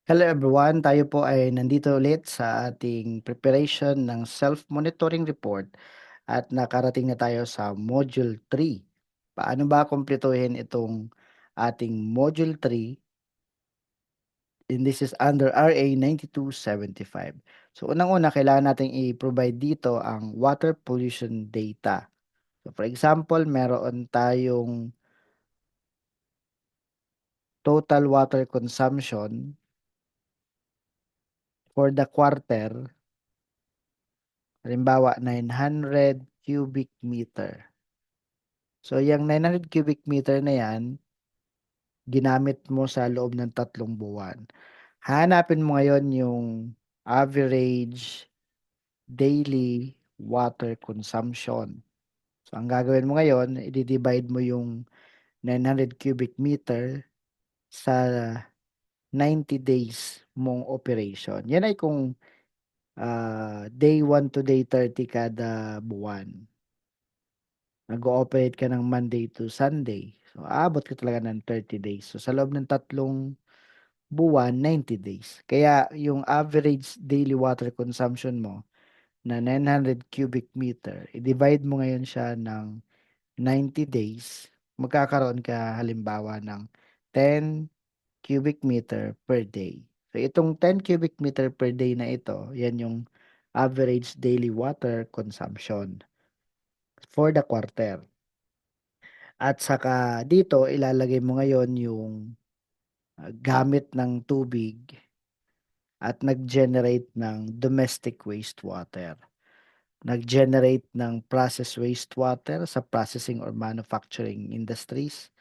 Hello everyone, tayo po ay nandito ulit sa ating preparation ng self-monitoring report at nakarating na tayo sa Module 3. Paano ba kumpletuhin itong ating Module 3? And this is under RA 9275. So unang-una, kailangan natin i-provide dito ang water pollution data. So for example, meron tayong total water consumption for the quarter. Halimbawa, 900 cubic meter. So, yung 900 cubic meter na yan, ginamit mo sa loob ng 3 buwan. Hanapin mo ngayon yung average daily water consumption. So, ang gagawin mo ngayon, i-divide mo yung 900 cubic meter sa 90 days mong operation. Yan ay kung day 1 to day 30 kada buwan. Nag-ooperate ka ng Monday to Sunday. So, aabot ka talaga ng 30 days. So, sa loob ng 3 buwan, 90 days. Kaya yung average daily water consumption mo na 900 cubic meter, i-divide mo ngayon siya ng 90 days, magkakaroon ka halimbawa ng 10 cubic meter per day. So, itong 10 cubic meter per day na ito, yan yung average daily water consumption for the quarter. At saka dito ilalagay mo ngayon yung, gamit ng tubig at nag-generate ng domestic wastewater. Nag-generate ng process wastewater sa processing or manufacturing industries.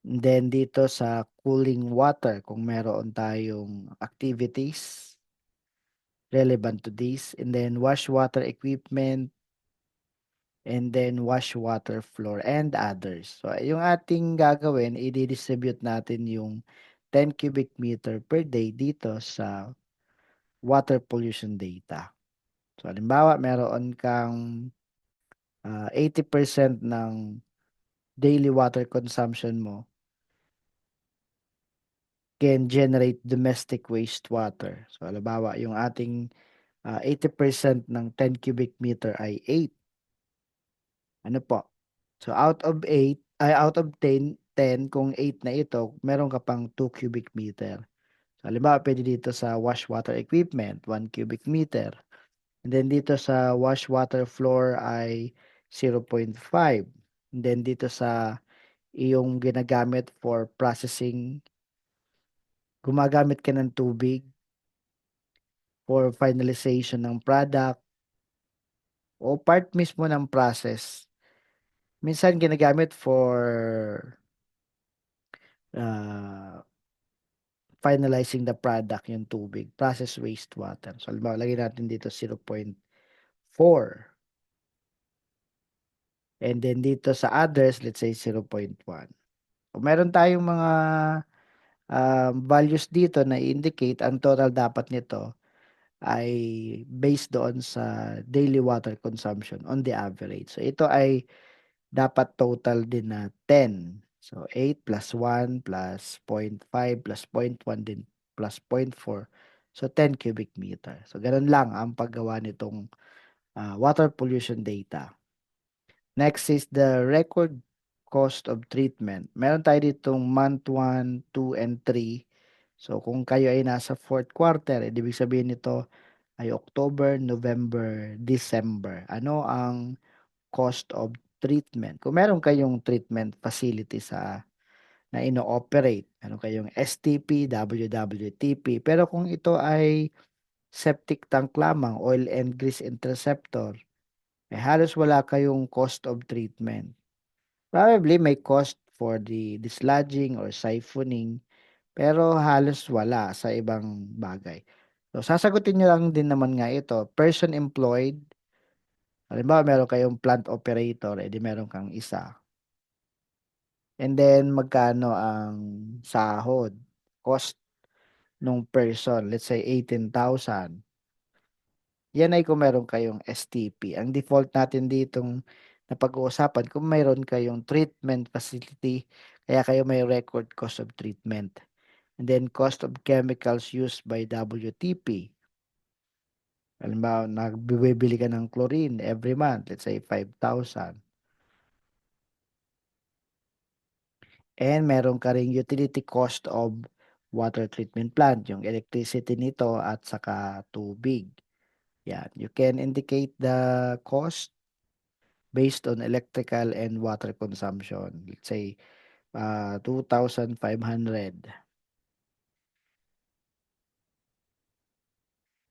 And then dito sa cooling water kung meron tayong activities relevant to this. And then wash water equipment, and then wash water floor and others. So, yung ating gagawin, i-distribute natin yung 10 cubic meter per day dito sa water pollution data. So, halimbawa, meron kang 80% ng daily water consumption mo can generate domestic wastewater. So, halimbawa, yung ating 80% ng 10 cubic meter ay 8. Ano po? So, out of 10 kung 8 na ito, meron ka pang 2 cubic meter. So, halimbawa, pwede dito sa wash water equipment, 1 cubic meter. And then dito sa wash water floor ay 0.5. And then dito sa iyong ginagamit for processing, gumagamit ka ng tubig for finalization ng product o part mismo ng process. Minsan ginagamit for uh, finalizing the product yung tubig, process wastewater. So, halimbawa, lagyan natin dito 0.4. And then dito sa others, let's say 0.1. Kung meron tayong mga values dito na indicate ang total dapat nito ay based doon sa daily water consumption on the average. So, ito ay dapat total din na 10. So, 8 plus 1 plus 0.5 plus 0.1 din plus 0.4. So, 10 cubic meter. So, ganun lang ang paggawa nitong water pollution data. Next is the record cost of treatment. Meron tayo ditong month 1, 2, and 3. So, kung kayo ay nasa fourth quarter, ibig sabihin nito ay October, November, December. Ano ang cost of treatment? Kung meron kayong treatment facility na ino-operate, meron kayong STP, WWTP, pero kung ito ay septic tank lamang, oil and grease interceptor, halos wala kayong cost of treatment. Probably may cost for the dislodging or siphoning, pero halos wala sa ibang bagay. So, sasagutin nyo lang din naman nga ito, person employed. Halimbawa, meron kayong plant operator, edi meron kang isa. And then, magkano ang sahod? Cost nung person, let's say 18,000. Yan ay kung meron kayong STP. Ang default natin ditong napag-uusapan, kung mayroon kayong treatment facility, kaya kayo may record cost of treatment. And then cost of chemicals used by WTP. Halimbawa, bumibili ka ng chlorine every month, let's say 5,000. And meron ka ring utility cost of water treatment plant, yung electricity nito at saka tubig. Yan, you can indicate the cost based on electrical and water consumption. Let's say 2,500.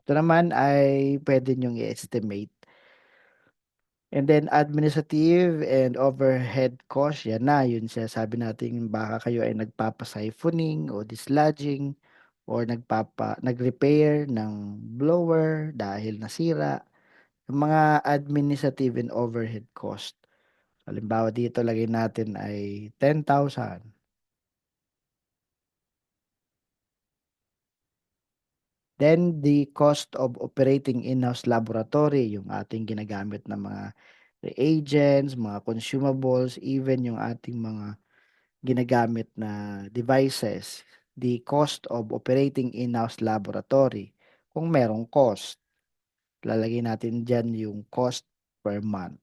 Ito naman ay pwede niyong i-estimate. And then administrative and overhead cost, yan na, yun sinasabi natin baka kayo ay nagpapa-siphoning o dislodging or nag-repair ng blower dahil nasira. Yung mga administrative and overhead cost. Halimbawa dito lagay natin ay 10,000. Then the cost of operating in-house laboratory, yung ating ginagamit na mga reagents, mga consumables, even yung ating mga ginagamit na devices. The cost of operating in-house laboratory, kung merong cost. Lalagay natin diyan yung cost per month.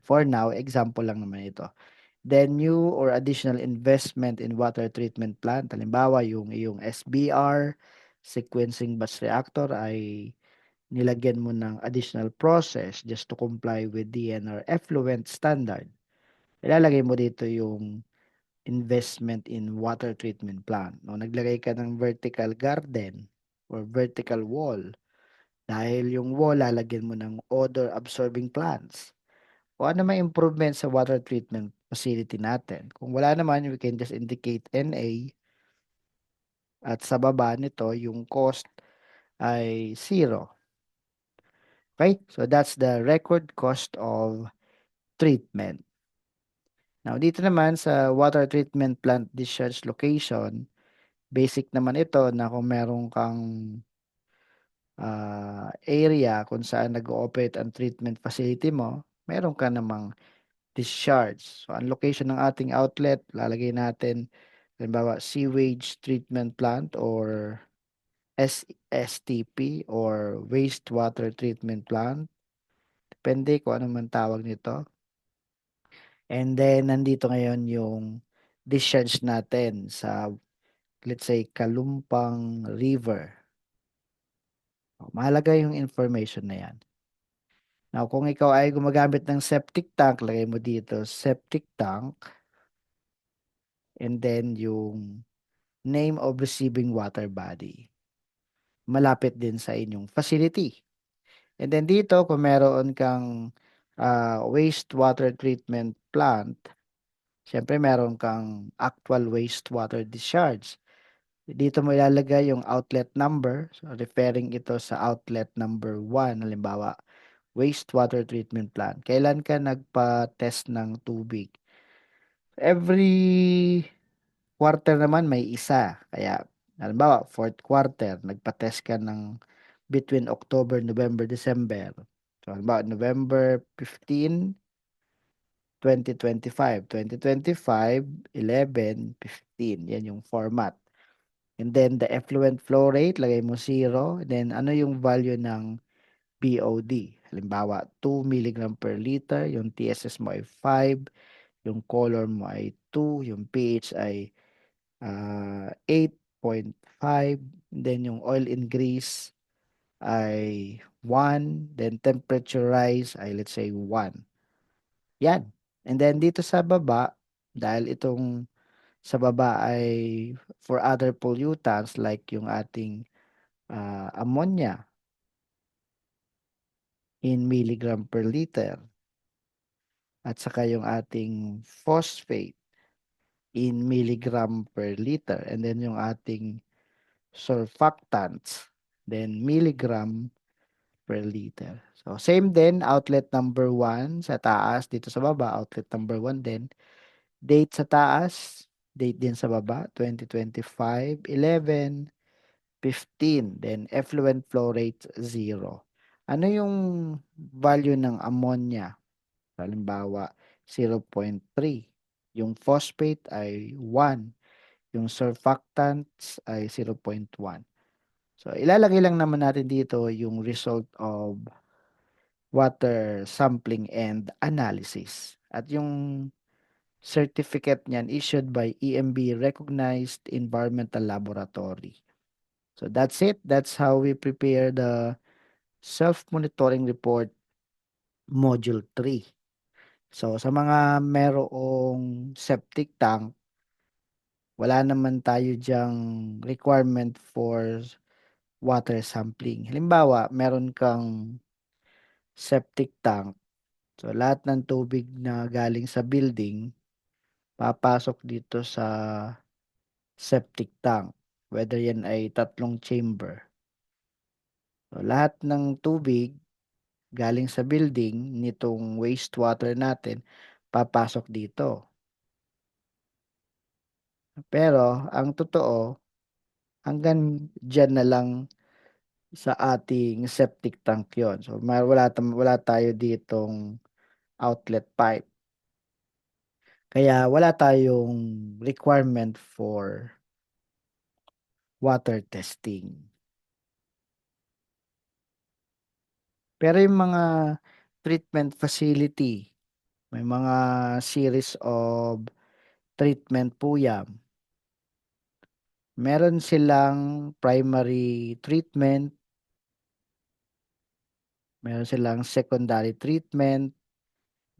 For now, example lang naman ito. Then new or additional investment in water treatment plant, halimbawa yung iyong SBR, sequencing batch reactor ay nilagyan mo ng additional process just to comply with DNR effluent standard. Ilalagay mo dito yung investment in water treatment plant. No, naglagay ka ng vertical garden or vertical wall dahil yung wall lalagyan mo ng odor absorbing plants. O ano may improvement sa water treatment facility natin. Kung wala naman, we can just indicate NA at sa baba nito, yung cost ay 0. Okay? So that's the record cost of treatment. Now, dito naman sa water treatment plant discharge location, basic naman ito na kung meron kang area kung saan nag-ooperate ang treatment facility mo, meron ka namang discharge. So, ang location ng ating outlet, lalagay natin, halimbawa, sewage treatment plant or SSTP or wastewater treatment plant. Depende kung ano man tawag nito. And then, nandito ngayon yung discharge natin sa, let's say, Kalumpang River. Mahalaga yung information na yan. Now, kung ikaw ay gumagamit ng septic tank, lagay mo dito, septic tank, and then yung name of receiving water body. Malapit din sa inyong facility. And then dito, kung meron kang wastewater treatment plant, syempre meron kang actual wastewater discharge. Dito mo ilalagay yung outlet number, so referring ito sa outlet number 1, halimbawa, wastewater treatment plant. Kailan ka nagpa-test ng tubig? Every quarter naman may isa. Kaya, halimbawa, fourth quarter, nagpa-test ka ng between October, November, December. So, halimbawa, November 15, 2025. 2025, 11, 15. Yan yung format. And then, the effluent flow rate, lagay mo 0. And then, ano yung value ng BOD? Halimbawa, 2 milligram per liter. Yung TSS mo ay 5. Yung color mo ay 2. Yung pH ay 8.5. Then yung oil in grease ay 1. Then temperature rise ay let's say 1. Yan. And then dito sa baba, dahil itong sa baba ay for other pollutants like yung ating ammonia in milligram per liter at saka yung ating phosphate in milligram per liter and then yung ating surfactants, then milligram per liter. So, same din, outlet number 1 sa taas, dito sa baba, outlet number 1 din. Date sa taas, date din sa baba, 2025, 11, 15. Then, effluent flow rate, 0. Ano yung value ng ammonia? Halimbawa, 0.3. Yung phosphate ay 1. yung surfactants ay 0.1. So, ilalagay lang naman natin dito yung result of water sampling and analysis. At yung certificate niyan issued by EMB recognized environmental laboratory. So that's it. That's how we prepare the self-monitoring report module 3. So sa mga merong septic tank, wala naman tayo diyang requirement for water sampling. Halimbawa, meron kang septic tank. So lahat ng tubig na galing sa building papasok dito sa septic tank, whether yan ay tatlong chamber. So, lahat ng tubig galing sa building nitong wastewater natin papasok dito. Pero ang totoo, hanggang diyan na lang sa ating septic tank 'yon. So, wala tayo ditong outlet pipe. Kaya wala tayong requirement for water testing. Pero yung mga treatment facility, may mga series of treatment po yan. Meron silang primary treatment, meron silang secondary treatment,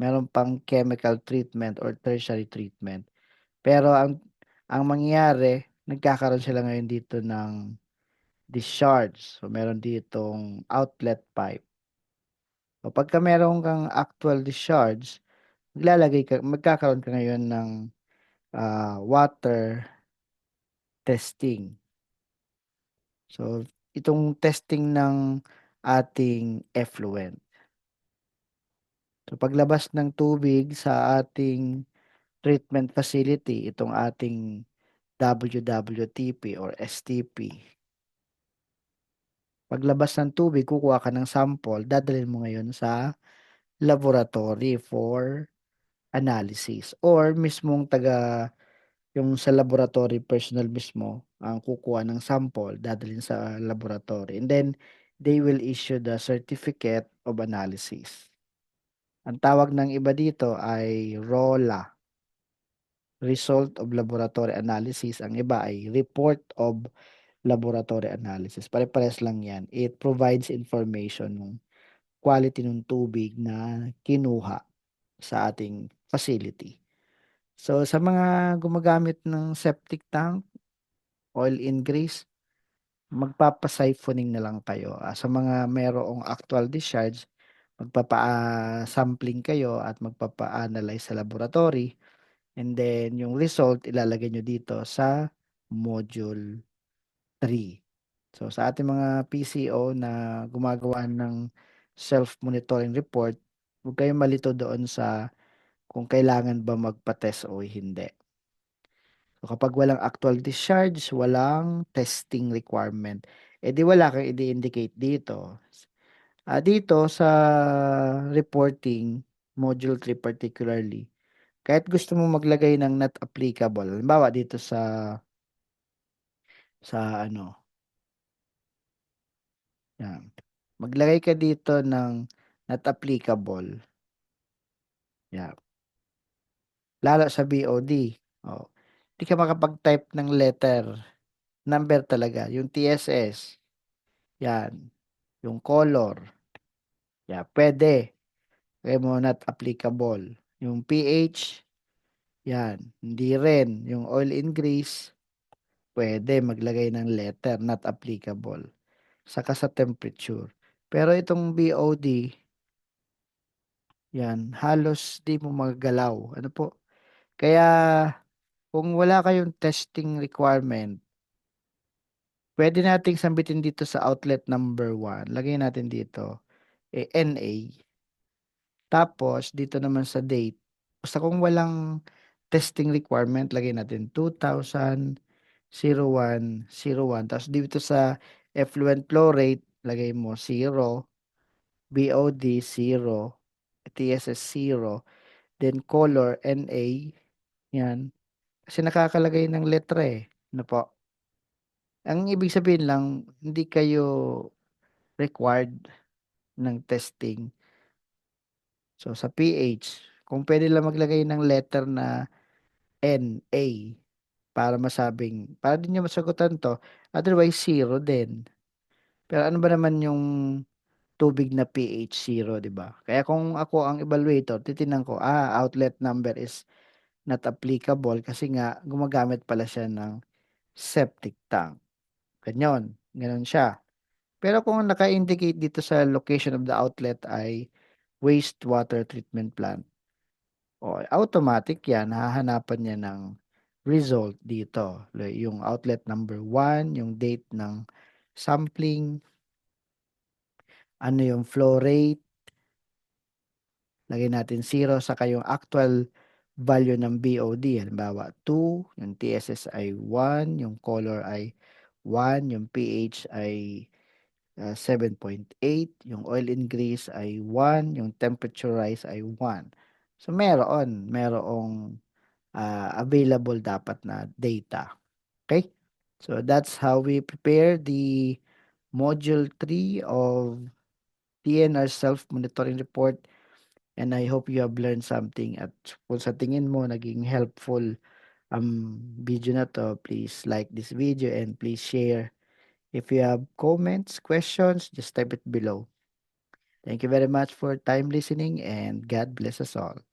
meron pang chemical treatment or tertiary treatment. Pero ang mangyayari, nagkakaroon sila ngayon dito ng discharge. So meron ditong outlet pipe. So pagka meron kang actual discharge, magkakaroon ka ngayon ng water testing. So, itong testing ng ating effluent. So, paglabas ng tubig sa ating treatment facility, itong ating WWTP or STP. Paglabas ng tubig, kukuha ka ng sample, dadalhin mo ngayon sa laboratory for analysis or mismong yung sa laboratory personnel mismo ang kukuha ng sample, dadalhin sa laboratory and then they will issue the certificate of analysis. Ang tawag ng iba dito ay ROLA, Result of Laboratory Analysis. Ang iba ay Report of Laboratory Analysis. Pare-parehas lang yan. It provides information ng quality ng tubig na kinuha sa ating facility. So, sa mga gumagamit ng septic tank, oil in grease, magpapa-siphoning na lang kayo. Sa mga merong actual discharge, magpapa-sampling kayo at magpapa-analyze sa laboratory and then yung result ilalagay niyo dito sa module 3. So, sa ating mga PCO na gumagawa ng self-monitoring report, huwag kayong malito doon sa kung kailangan ba magpa-test o hindi. So, kapag walang actual discharge, walang testing requirement. Eh di wala kang i-indicate dito. Dito sa reporting, module 3 particularly, kahit gusto mo maglagay ng not applicable, halimbawa dito sa ano, yan. Maglagay ka dito ng not applicable. Yan. Lalo sa BOD. Oh. Di ka makapag-type ng letter, number talaga, yung TSS. Yan. Yung color. Yeah, pwede. Lagay mo not applicable. Yung pH, yan, hindi rin. Yung oil in grease, pwede maglagay ng letter, not applicable. Saka sa temperature. Pero itong BOD, yan, halos di mo magagalaw. Ano po? Kaya, kung wala kayong testing requirement, pwede nating sambitin dito sa outlet number 1. Lagay natin dito, NA. Tapos dito naman sa date, basta kung walang testing requirement, lagay natin 2000-01-01. Tapos dito sa effluent flow rate, lagay mo 0, BOD 0, TSS 0, then color NA, yan. Kasi nakakalagay ng letra, eh, ano po. Ang ibig sabihin lang hindi kayo required ng testing. So, sa PH kung puwede lang maglagay ng letter na N, A para masabing para din niyo masagutan 'to, otherwise zero din. Pero ano ba naman yung tubig na pH 0, 'di ba? Kaya kung ako ang evaluator titingnan ko, outlet number is not applicable kasi nga gumagamit pala siya ng septic tank, gano'n siya. Pero kung naka-indicate dito sa location of the outlet ay wastewater treatment plant, o automatic 'yan hahanapan niya ng result dito, yung outlet number 1, yung date ng sampling, ano yung flow rate, lagay natin 0 saka yung actual value ng BOD, halimbawa 2, yung TSS ay 1, yung color ay 1, yung pH ay 7.8, yung oil and grease ay 1, yung temperature rise ay 1. So merong available dapat na data, okay. So that's how we prepare the module 3 of TNR self-monitoring report, and I hope you have learned something at kung sa tingin mo naging helpful video na 'to, please like this video and please share. If you have comments, questions, just type it below. Thank you very much for time listening and God bless us all.